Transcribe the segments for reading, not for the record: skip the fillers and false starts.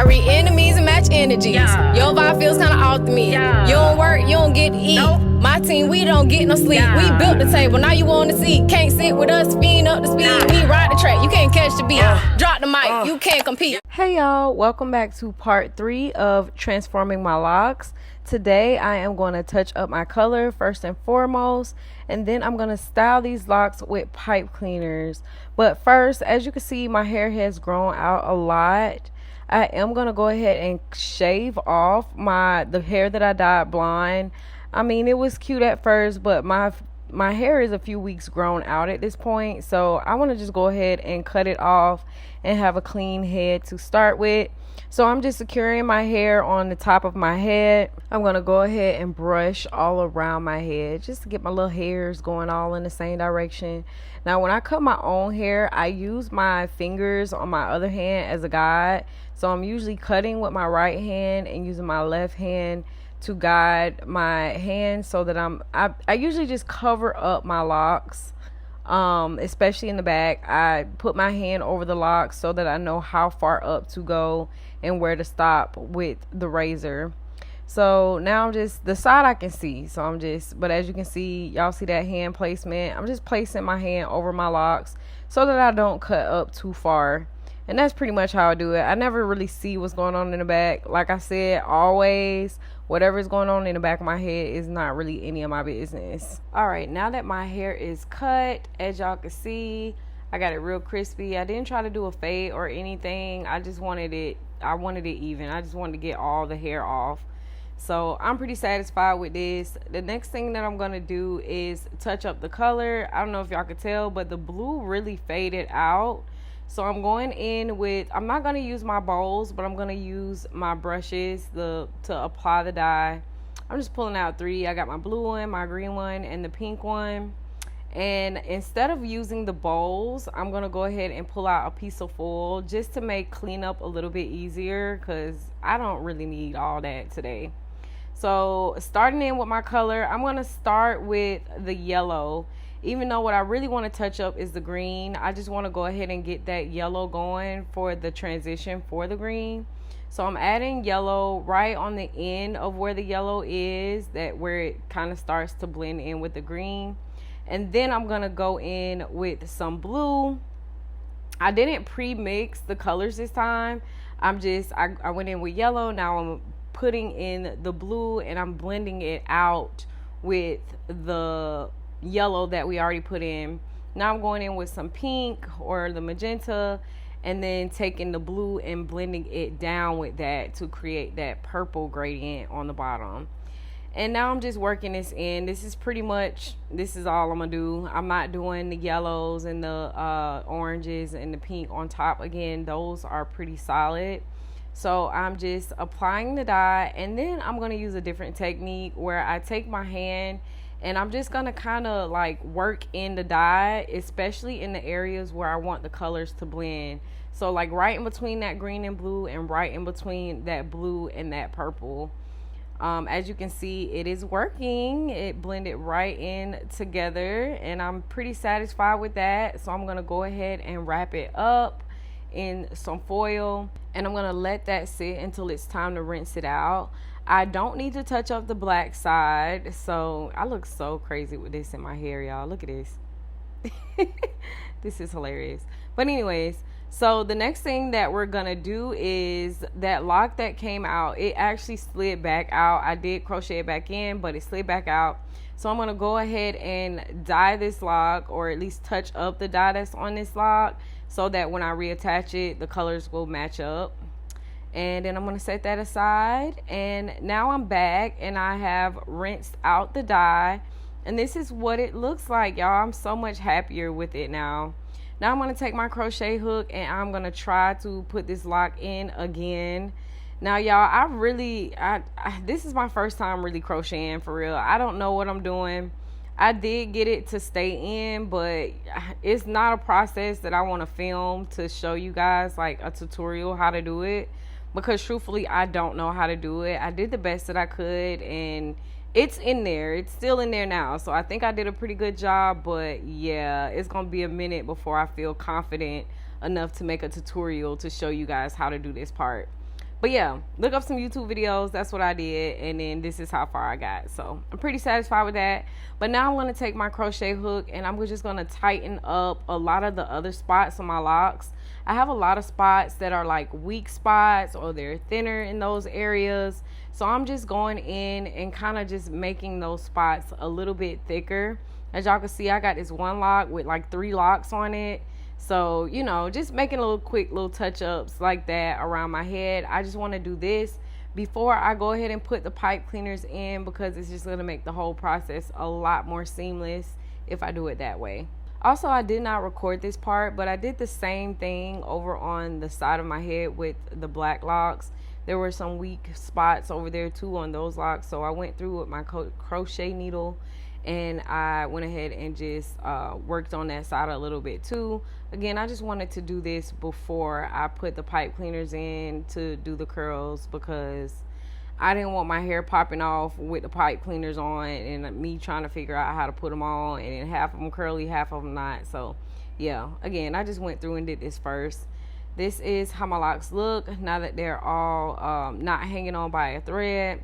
read enemies and match energies. Yeah. Your vibe feels kinda off to me. Yeah. You don't work, you don't get to eat. Nope. My team, we don't get no sleep. Yeah. We built the table, now you on the seat. Can't sit with us, fiend up the speed. Nah. We ride the track, you can't catch the beat. Drop the mic, you can't compete. Hey y'all, welcome back to part 3 of transforming my locks. Today I am going to touch up my color first and foremost, and then I'm going to style these locks with pipe cleaners. But first, as you can see, my hair has grown out a lot. I am going to go ahead and shave off the hair that I dyed blonde. I mean, it was cute at first, but my hair is a few weeks grown out at this point, so I want to just go ahead and cut it off and have a clean head to start with. So I'm just securing my hair on the top of my head. I'm going to go ahead and brush all around my head just to get my little hairs going all in the same direction. Now when I cut my own hair, I use my fingers on my other hand as a guide. So I'm usually cutting with my right hand and using my left hand to guide my hand, so that I usually just cover up my locks, especially in the back. I put my hand over the locks so that I know how far up to go and where to stop with the razor. So now I'm just, the side I can see, so but as you can see, y'all see that hand placement, I'm just placing my hand over my locks so that I don't cut up too far. And that's pretty much how I do it. I never really see what's going on in the back. Like I said, always, whatever's going on in the back of my head is not really any of my business. All right, now that my hair is cut, as y'all can see, I got it real crispy. I didn't try to do a fade or anything. I wanted it even. I just wanted to get all the hair off. So I'm pretty satisfied with this. The next thing that I'm going to do is touch up the color. I don't know if y'all could tell, but the blue really faded out. So I'm going in with, I'm not going to use my bowls, but I'm going to use my brushes to apply the dye. I'm just pulling out 3. I got my blue one, my green one, and the pink one. And instead of using the bowls, I'm going to go ahead and pull out a piece of foil just to make cleanup a little bit easier, because I don't really need all that today. So starting in with my color, I'm going to start with the yellow. Even though what I really want to touch up is the green, I just want to go ahead and get that yellow going for the transition for the green. So I'm adding yellow right on the end of where the yellow is, where it kind of starts to blend in with the green. And then I'm going to go in with some blue. I didn't pre-mix the colors this time. I went in with yellow. Now I'm putting in the blue and I'm blending it out with the yellow that we already put in. Now I'm going in with some pink or the magenta, and then taking the blue and blending it down with that to create that purple gradient on the bottom. And now I'm just working this in. This is all I'm gonna do. I'm not doing the yellows and the oranges and the pink on top. Again, those are pretty solid. So I'm just applying the dye, and then I'm gonna use a different technique where I take my hand and I'm just going to kind of like work in the dye, especially in the areas where I want the colors to blend. So like right in between that green and blue, and right in between that blue and that purple. As you can see, it is working. It blended right in together, and I'm pretty satisfied with that. So I'm going to go ahead and wrap it up in some foil, and I'm going to let that sit until it's time to rinse it out. I don't need to touch up the black side. So I look so crazy with this in my hair, y'all. Look at this. This is hilarious. But anyways, so the next thing that we're gonna do is that lock that came out, it actually slid back out. I did crochet it back in, but it slid back out. So I'm gonna go ahead and dye this lock, or at least touch up the dye that's on this lock, so that when I reattach it, the colors will match up. And then I'm going to set that aside, and now I'm back and I have rinsed out the dye, and this is what it looks like, y'all. I'm so much happier with it now. Now I'm going to take my crochet hook and I'm going to try to put this lock in again. Now y'all, this is my first time really crocheting for real. I don't know what I'm doing. I did get it to stay in, but it's not a process that I want to film to show you guys, like a tutorial how to do it. Because truthfully, I don't know how to do it. I did the best that I could, and it's in there. It's still in there now. So I think I did a pretty good job, but yeah, it's going to be a minute before I feel confident enough to make a tutorial to show you guys how to do this part. But yeah, look up some YouTube videos. That's what I did. And then this is how far I got. So I'm pretty satisfied with that. But now I'm going to take my crochet hook and I'm just going to tighten up a lot of the other spots on my locks. I have a lot of spots that are like weak spots or they're thinner in those areas. So I'm just going in and kind of just making those spots a little bit thicker. As y'all can see, I got this one lock with like 3 locks on it. So, you know, just making little quick little touch-ups like that around my head. I just want to do this before I go ahead and put the pipe cleaners in, because it's just going to make the whole process a lot more seamless if I do it that way. Also, I did not record this part, but I did the same thing over on the side of my head with the black locks. There were some weak spots over there too on those locks. So I went through with my crochet needle and I went ahead and just worked on that side a little bit too. Again, I just wanted to do this before I put the pipe cleaners in to do the curls, because I didn't want my hair popping off with the pipe cleaners on and me trying to figure out how to put them on, and then half of them curly, half of them not. So yeah, again, I just went through and did this first. This is how my locks look now that they're all not hanging on by a thread.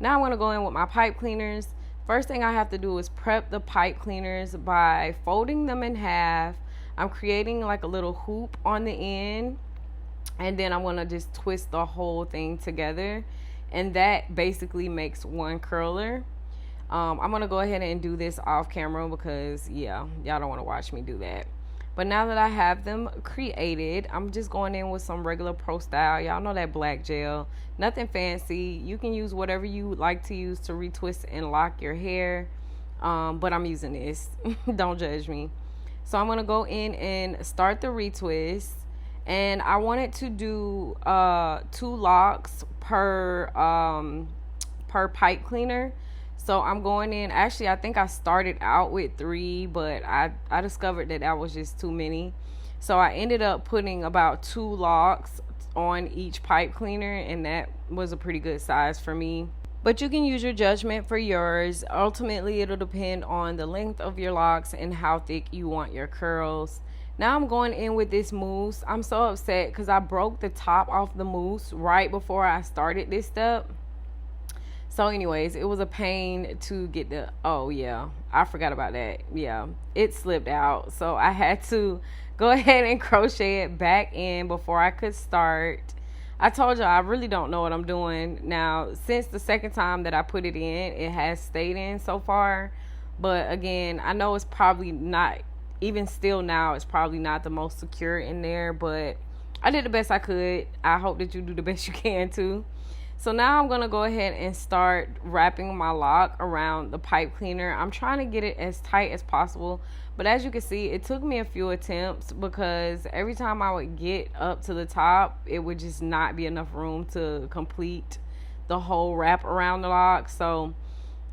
Now I'm going to go in with my pipe cleaners. First thing I have to do is prep the pipe cleaners by folding them in half. I'm creating like a little hoop on the end, and then I'm going to just twist the whole thing together, and that basically makes one curler. I'm going to go ahead and do this off camera because yeah, y'all don't want to watch me do that. But now that I have them created, I'm just going in with some regular Pro Style. Y'all know that black gel. Nothing fancy. You can use whatever you like to use to retwist and lock your hair. But I'm using this. Don't judge me. So I'm going to go in and start the retwist. And I wanted to do 2 locks per pipe cleaner. So I'm going in, actually I think I started out with 3, but I discovered that was just too many. So I ended up putting about 2 locks on each pipe cleaner, and that was a pretty good size for me. But you can use your judgment for yours. Ultimately, it'll depend on the length of your locks and how thick you want your curls. Now I'm going in with this mousse. I'm so upset because I broke the top off the mousse right before I started this step. So anyways, it was a pain to get the, oh yeah, I forgot about that. Yeah, it slipped out. So I had to go ahead and crochet it back in before I could start. I told y'all I really don't know what I'm doing. Now, since the second time that I put it in, it has stayed in so far. But again, I know it's probably not, even still now, it's probably not the most secure in there. But I did the best I could. I hope that you do the best you can too. So now I'm going to go ahead and start wrapping my lock around the pipe cleaner. I'm trying to get it as tight as possible. But as you can see, it took me a few attempts because every time I would get up to the top, it would just not be enough room to complete the whole wrap around the lock. So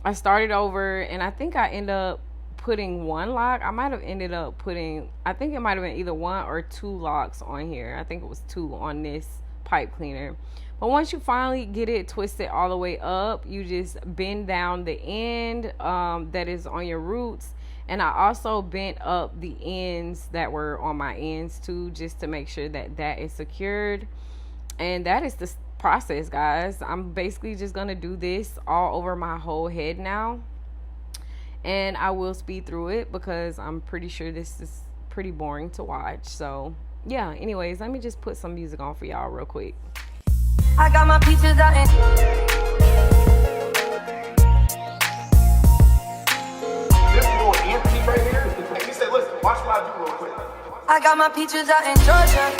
I started over, and I think I ended up putting 1 lock. I might have ended up putting, I think it might have been either 1 or 2 locks on here. I think it was 2 on this pipe cleaner. But once you finally get it twisted all the way up, you just bend down the end that is on your roots. And I also bent up the ends that were on my ends too, just to make sure that that is secured. And that is the process, guys. I'm basically just going to do this all over my whole head now. And I will speed through it because I'm pretty sure this is pretty boring to watch. So yeah, anyways, let me just put some music on for y'all real quick. I got my peaches out in. This little Anthony right here, he said, listen, watch what I do real quick. I got my peaches out in Georgia.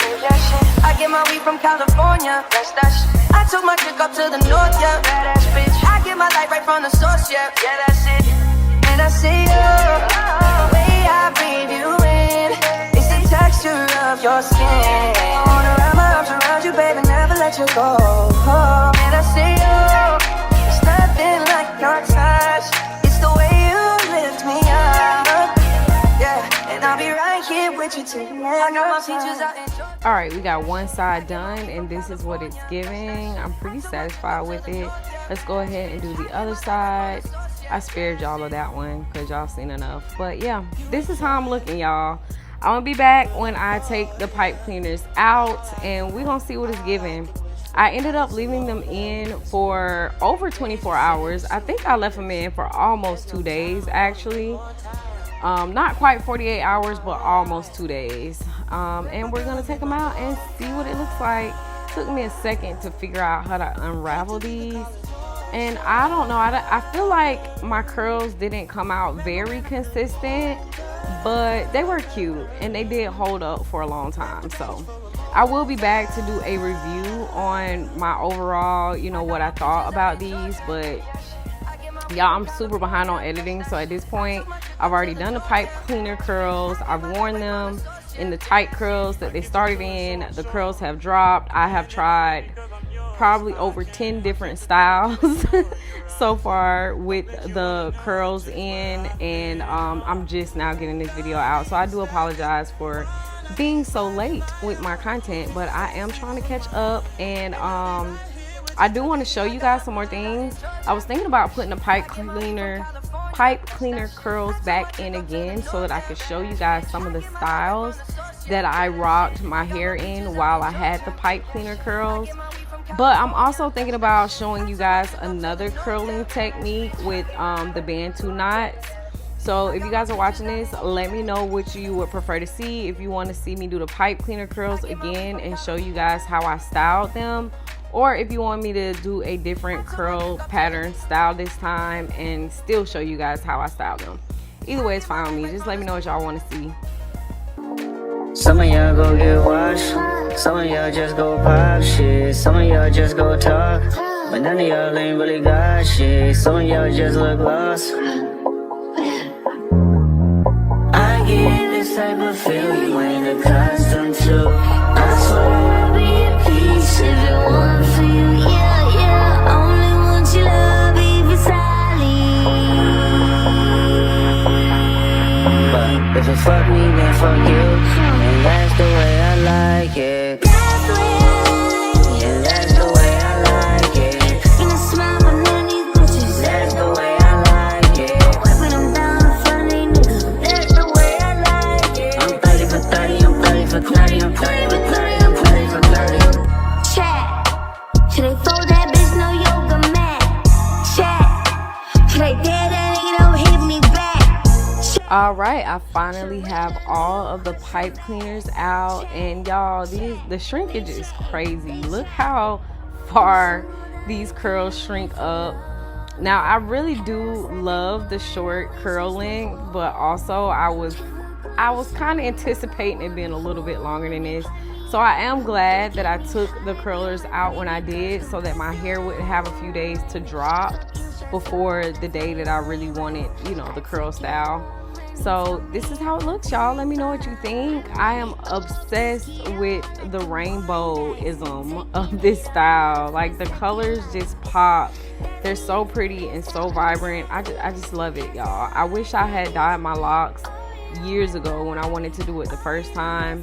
I get my weed from California. That's that shit. I took my chick up to the north, yeah. Badass bitch. I get my light right from the source, yeah. Yeah, that's it. And I see you, the way I breathe you in. It's the texture of your skin. I wanna wrap my arms around you, baby, never let you go. And I see you, it's nothing like your touch. It's the way you lift me up, yeah. And I'll be right here with you till the end. I got my peaches out in Georgia. All right, we got one side done, and this is what it's giving. I'm pretty satisfied with it. Let's go ahead and do the other side. I spared y'all of that one because y'all seen enough. But yeah, this is how I'm looking, y'all. I'm gonna be back when I take the pipe cleaners out, and we're gonna see what it's giving. I ended up leaving them in for over 24 hours. I think I left them in for almost 2 days actually. Not quite 48 hours, but almost 2 days. And we're gonna take them out and see what it looks like. It took me a second to figure out how to unravel these. And I don't know, I feel like my curls didn't come out very consistent, but they were cute and they did hold up for a long time. So I will be back to do a review on my overall, you know, what I thought about these, but y'all, I'm super behind on editing. So at this point, I've already done the pipe cleaner curls. I've worn them in the tight curls that they started in. The curls have dropped. I have tried probably over 10 different styles so far with the curls in, and I'm just now getting this video out. So I do apologize for being so late with my content, but I am trying to catch up. And I do want to show you guys some more things. I was thinking about putting the pipe cleaner curls back in again so that I could show you guys some of the styles that I rocked my hair in while I had the pipe cleaner curls. But I'm also thinking about showing you guys another curling technique with the Bantu knots. So if you guys are watching this, let me know which you would prefer to see. If you want to see me do the pipe cleaner curls again and show you guys how I styled them, or if you want me to do a different curl pattern style this time and still show you guys how I styled them. Either way, it's fine with me. Just let me know what y'all want to see. Some of y'all go get washed, some of y'all just go pop shit, some of y'all just go talk, but none of y'all ain't really got shit. Some of y'all just look lost. I get this type of feel you ain't accustomed to. I swear I'll be at peace if it weren't for you. Yeah, yeah, I only want your love if it's solid. But if it fuck me, then fuck you. And that's the way I like it. That's the way I like it. Yeah, that's the way I like it. And I smile but none of these bitches. That's the way I like it. Whipping them down in front of these niggas. That's the way I like it. I'm 30 for 30, I'm 30 for 30, I'm 30 for 30, I'm 30 for 30. Chat. Should they fold that bitch, no yoga mat? Chat. Should they dare that nigga, don't hit me back? All right, I finally have all of the pipe cleaners out, and y'all, the shrinkage is crazy. Look how far these curls shrink up. Now I really do love the short curl length, but also I was kind of anticipating it being a little bit longer than this. So I am glad that I took the curlers out when I did, so that my hair wouldn't have a few days to drop before the day that I really wanted, you know, the curl style. So this is how it looks, y'all. Let me know what you think. I am obsessed with the rainbowism of this style. Like, the colors just pop. They're so pretty and so vibrant. I just love it, y'all. I wish I had dyed my locks years ago when I wanted to do it the first time.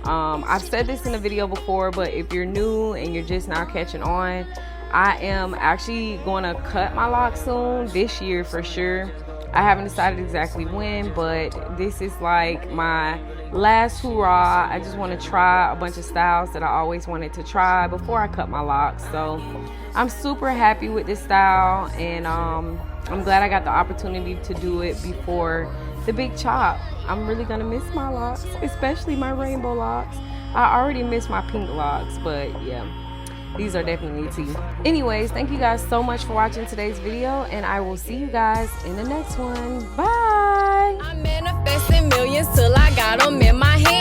I've said this in a video before, but if you're new and you're just now catching on, I am actually going to cut my locks soon, this year for sure. I haven't decided exactly when, but this is like my last hurrah. I just want to try a bunch of styles that I always wanted to try before I cut my locks. So I'm super happy with this style, and I'm glad I got the opportunity to do it before the big chop. I'm really gonna miss my locks, especially my rainbow locks. I already miss my pink locks, but yeah, these are definitely tea. Anyways, thank you guys so much for watching today's video, and I will see you guys in the next one. Bye. I'm manifesting millions till I got them in my hand.